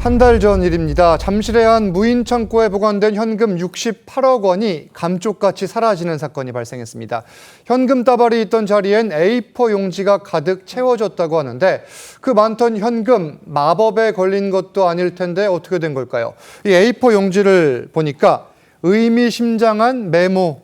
한 달 전 일입니다. 잠실의 한 무인 창고에 보관된 현금 68억 원이 감쪽같이 사라지는 사건이 발생했습니다. 현금 다발이 있던 자리엔 A4 용지가 가득 채워졌다고 하는데 그 많던 현금 마법에 걸린 것도 아닐 텐데 어떻게 된 걸까요? 이 A4 용지를 보니까 의미심장한 메모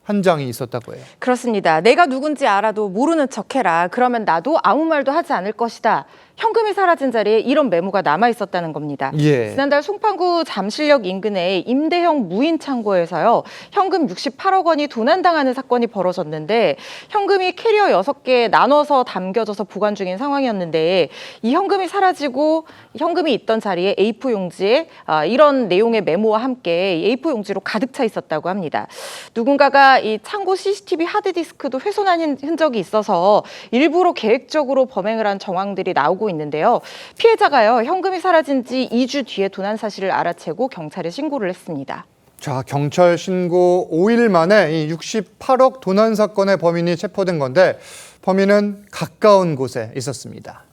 한 장이 있었다고 해요. 그렇습니다. 내가 누군지 알아도 모르는 척해라. 그러면 나도 아무 말도 하지 않을 것이다. 현금이 사라진 자리에 이런 메모가 남아 있었다는 겁니다. 예. 지난달 송파구 잠실역 인근의 임대형 무인 창고에서요. 현금 68억 원이 도난당하는 사건이 벌어졌는데 현금이 캐리어 6개에 나눠서 담겨져서 보관 중인 상황이었는데 이 현금이 사라지고 현금이 있던 자리에 A4 용지에 이런 내용의 메모와 함께 A4 용지로 가득 차 있었다고 합니다. 누군가가 이 창고 CCTV 하드디스크도 훼손한 흔적이 있어서 일부러 계획적으로 범행을 한 정황들이 나오고 있는데요. 피해자가요, 현금이 사라진 지 2주 뒤에 도난 사실을 알아채고 경찰에 신고를 했습니다. 자, 경찰 신고 5일 만에 이 68억 도난 사건의 범인이 체포된 건데 범인은 가까운 곳에 있었습니다.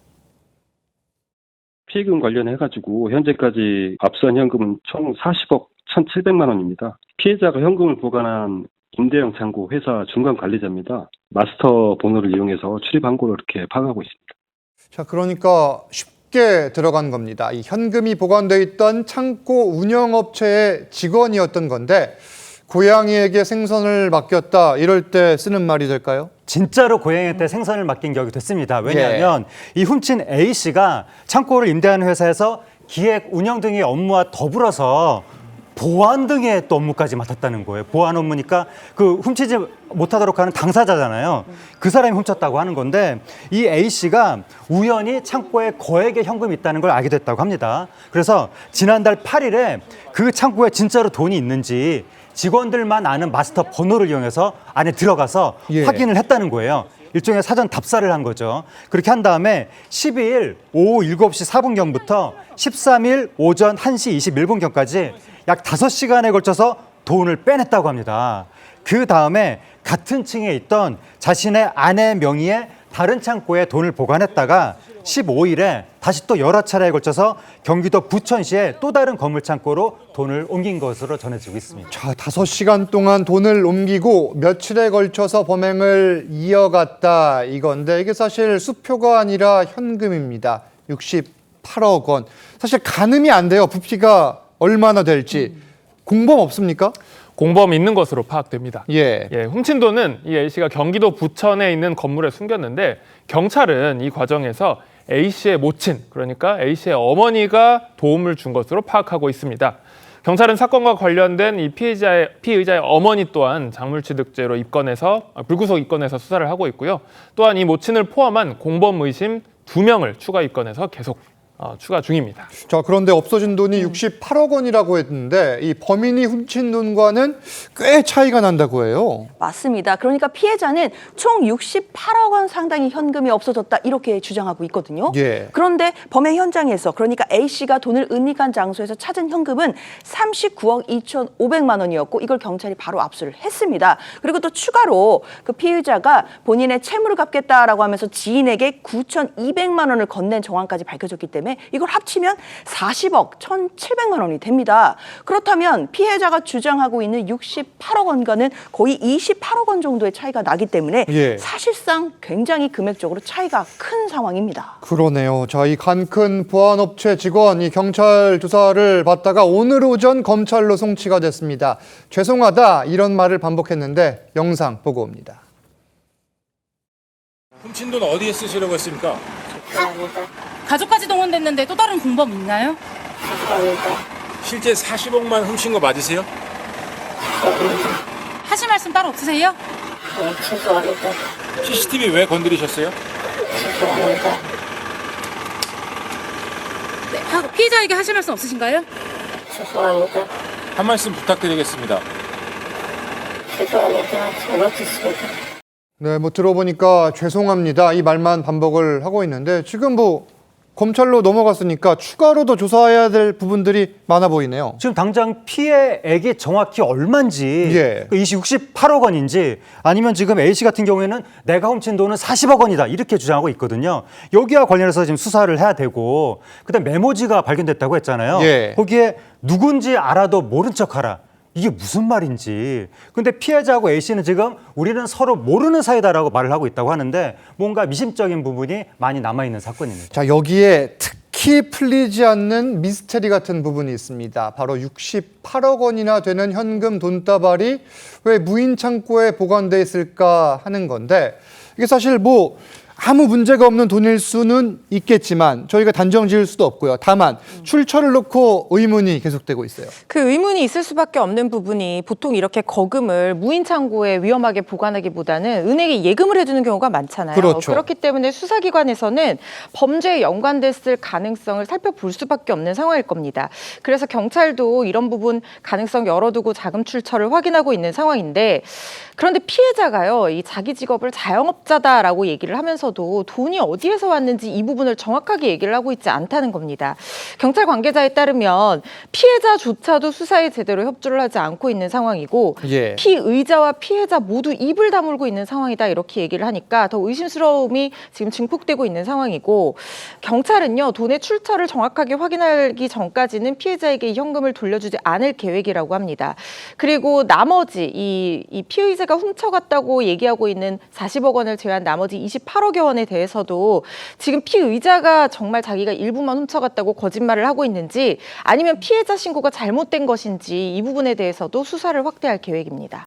피해금 관련해가지고 현재까지 압수한 현금은 총 40억 1,700만 원입니다. 피해자가 현금을 보관한 임대형 창고 회사 중간 관리자입니다. 마스터 번호를 이용해서 출입한 곳을 이렇게 파악하고 있습니다. 자, 그러니까 쉽게 들어간 겁니다. 이 현금이 보관돼 있던 창고 운영업체의 직원이었던 건데 고양이에게 생선을 맡겼다 이럴 때 쓰는 말이 될까요? 진짜로 고양이한테 생선을 맡긴 격이 됐습니다. 왜냐하면 이 훔친 A씨가 창고를 임대하는 회사에서 기획, 운영 등의 업무와 더불어서 보안 등의 또 업무까지 맡았다는 거예요. 보안 업무니까 그 훔치지 못하도록 하는 당사자잖아요. 그 사람이 훔쳤다고 하는 건데 이 A씨가 우연히 창고에 거액의 현금이 있다는 걸 알게 됐다고 합니다. 그래서 지난달 8일에 그 창고에 진짜로 돈이 있는지 직원들만 아는 마스터 번호를 이용해서 안에 들어가서 확인을 했다는 거예요. 일종의 사전 답사를 한 거죠. 그렇게 한 다음에 12일 오후 7시 4분경부터 13일 오전 1시 21분경까지 약 5시간에 걸쳐서 돈을 빼냈다고 합니다. 그 다음에 같은 층에 있던 자신의 아내 명의의 다른 창고에 돈을 보관했다가 15일에 다시 또 여러 차례에 걸쳐서 경기도 부천시의 또 다른 건물 창고로 돈을 옮긴 것으로 전해지고 있습니다. 자, 5시간 동안 돈을 옮기고 며칠에 걸쳐서 범행을 이어갔다 이건데 이게 사실 수표가 아니라 현금입니다. 68억 원. 사실 가늠이 안 돼요. 부피가 얼마나 될지. 공범 없습니까? 공범 있는 것으로 파악됩니다. 예. 훔친 돈은 이 A씨가 경기도 부천에 있는 건물에 숨겼는데 경찰은 이 과정에서 A씨의 모친, 그러니까 A씨의 어머니가 도움을 준 것으로 파악하고 있습니다. 경찰은 사건과 관련된 이 피의자의 어머니 또한 작물취득죄로 불구속 입건해서 수사를 하고 있고요. 또한 이 모친을 포함한 공범 의심 2명을 추가 입건해서 계속 추가 중입니다. 자, 그런데 없어진 돈이 68억 원이라고 했는데 이 범인이 훔친 돈과는 꽤 차이가 난다고 해요. 맞습니다. 그러니까 피해자는 총 68억 원 상당의 현금이 없어졌다 이렇게 주장하고 있거든요. 예. 그런데 범행 현장에서 그러니까 A씨가 돈을 은닉한 장소에서 찾은 현금은 39억 2,500만 원이었고 이걸 경찰이 바로 압수를 했습니다. 그리고 또 추가로 그 피의자가 본인의 채무를 갚겠다라고 하면서 지인에게 9,200만 원을 건넨 정황까지 밝혀졌기 때문에 이걸 합치면 40억 1,700만 원이 됩니다. 그렇다면 피해자가 주장하고 있는 68억 원과는 거의 28억 원 정도의 차이가 나기 때문에 사실상 굉장히 금액적으로 차이가 큰 상황입니다. 그러네요. 자, 이 간 큰 보안업체 직원 이 경찰 조사를 받다가 오늘 오전 검찰로 송치가 됐습니다. 죄송하다 이런 말을 반복했는데 영상 보고 옵니다. 훔친 돈 어디에 쓰시려고 했습니까? 가족까지 동원됐는데 또 다른 공범 있나요? 실제 40억만 훔친 거 맞으세요? 하실 말씀 따로 없으세요? CCTV 왜 건드리셨어요? 네, 피해자에게 하실 말씀 없으신가요? 한 말씀 부탁드리겠습니다. 네, 들어보니까 죄송합니다 이 말만 반복을 하고 있는데 지금 검찰로 넘어갔으니까 추가로 더 조사해야 될 부분들이 많아 보이네요. 지금 당장 피해액이 정확히 얼마인지, 예. 이 68억 원인지, 아니면 지금 A씨 같은 경우에는 내가 훔친 돈은 40억 원이다 이렇게 주장하고 있거든요. 여기와 관련해서 지금 수사를 해야 되고, 그다음 메모지가 발견됐다고 했잖아요. 예. 거기에 누군지 알아도 모른 척하라. 이게 무슨 말인지. 근데 피해자하고 A씨는 지금 우리는 서로 모르는 사이다라고 말을 하고 있다고 하는데 뭔가 미심적인 부분이 많이 남아있는 사건입니다. 자, 여기에 특히 풀리지 않는 미스테리 같은 부분이 있습니다. 바로 68억 원이나 되는 현금 돈다발이 왜 무인 창고에 보관돼 있을까 하는 건데, 이게 사실 뭐 아무 문제가 없는 돈일 수는 있겠지만 저희가 단정 지을 수도 없고요. 다만 출처를 놓고 의문이 계속되고 있어요. 그 의문이 있을 수밖에 없는 부분이 보통 이렇게 거금을 무인 창고에 위험하게 보관하기보다는 은행에 예금을 해두는 경우가 많잖아요. 그렇죠. 그렇기 때문에 수사기관에서는 범죄에 연관됐을 가능성을 살펴볼 수밖에 없는 상황일 겁니다. 그래서 경찰도 이런 부분 가능성 열어두고 자금 출처를 확인하고 있는 상황인데, 그런데 피해자가요, 이 자기 직업을 자영업자다라고 얘기를 하면서도 돈이 어디에서 왔는지 이 부분을 정확하게 얘기를 하고 있지 않다는 겁니다. 경찰 관계자에 따르면 피해자조차도 수사에 제대로 협조를 하지 않고 있는 상황이고, 예. 피의자와 피해자 모두 입을 다물고 있는 상황이다 이렇게 얘기를 하니까 더 의심스러움이 지금 증폭되고 있는 상황이고, 경찰은요, 돈의 출처를 정확하게 확인하기 전까지는 피해자에게 이 현금을 돌려주지 않을 계획이라고 합니다. 그리고 나머지 이 피의자가 훔쳐갔다고 얘기하고 있는 40억 원을 제외한 나머지 28억여 원에 대해서도 지금 피의자가 정말 자기가 일부만 훔쳐갔다고 거짓말을 하고 있는지, 아니면 피해자 신고가 잘못된 것인지 이 부분에 대해서도 수사를 확대할 계획입니다.